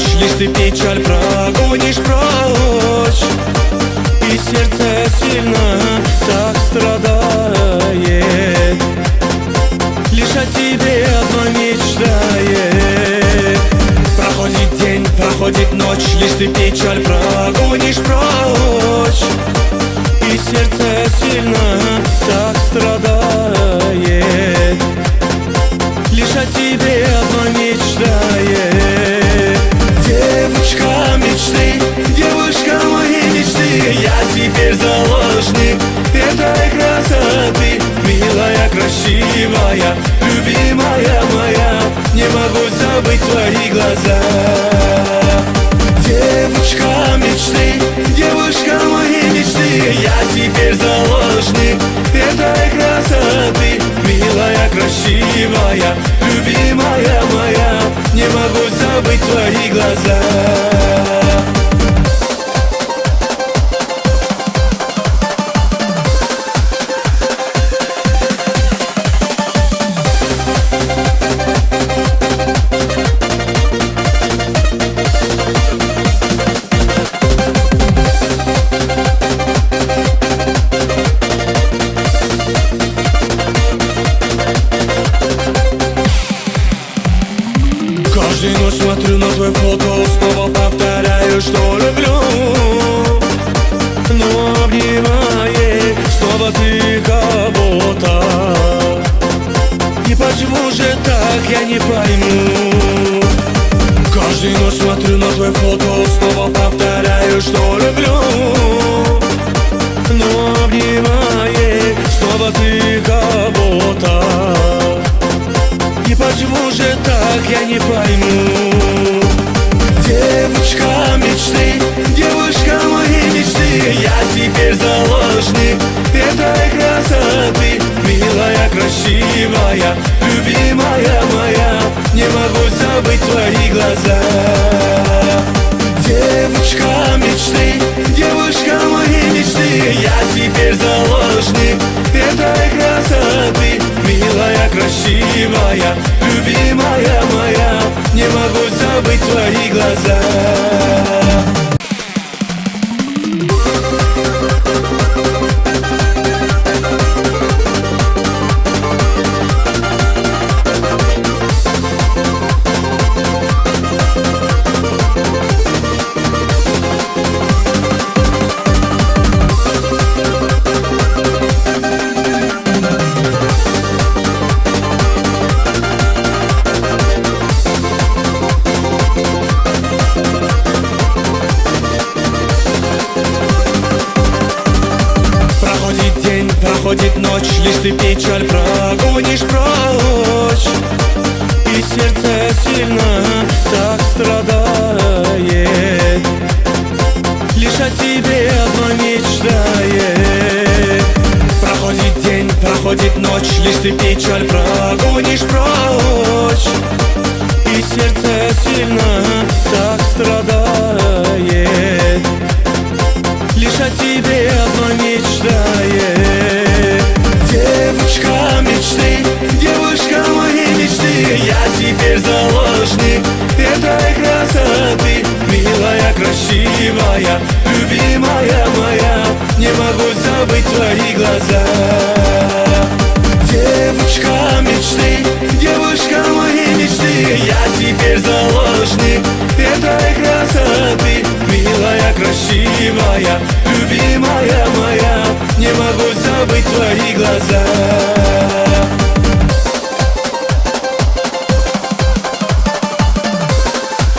ночь, лишь ты печаль прогонишь прочь. И сердце сильно так страдает, лишь о тебе одно мечтает. Проходит день, проходит ночь, лишь ты печаль прогонишь прочь. И сердце сильно так страдает, лишь о тебе одно мечтает. Девушка мечты, девушка моей мечты, я теперь заложник этой красоты. Милая, красивая, любимая моя, не могу забыть твои глаза. Девушка мечты, девушка моей мечты, я теперь заложник этой красоты. Милая, красивая, любимая моя, не могу забыть твои глаза. Каждую ночь смотрю на твое фото, снова повторяю, что люблю. Но обнимает снова ты кого-то. И почему же так, я не пойму. Каждую ночь смотрю на твое фото, снова повторяю, что люблю. Но обнимает снова ты кого-то. И почему же так, я не пойму. Девушка мечты, девушка моей мечты, я теперь заложник этой красоты. Милая, красивая, любимая моя, не могу забыть твои глаза. Девушка мечты, девушка моей мечты, я теперь заложник этой красоты. Милая, красивая, любимая моя, не могу забыть твои глаза. Проходит ночь, лишь ты печаль прогонишь прочь. И сердце сильно так страдает, лишь о тебе одно мечтает. Проходит день, проходит ночь, лишь ты печаль прогонишь прочь. И сердце сильно так страдает, лишь о тебе одно мечтает. Девушка мечты, девушка моей мечты, я теперь заложник этой красоты. Милая, красивая, любимая моя, не могу забыть твои глаза. Девушка мечты, девушка моей мечты, я теперь заложник этой красоты. Милая, красивая, любимая моя, не могу забыть твои глаза.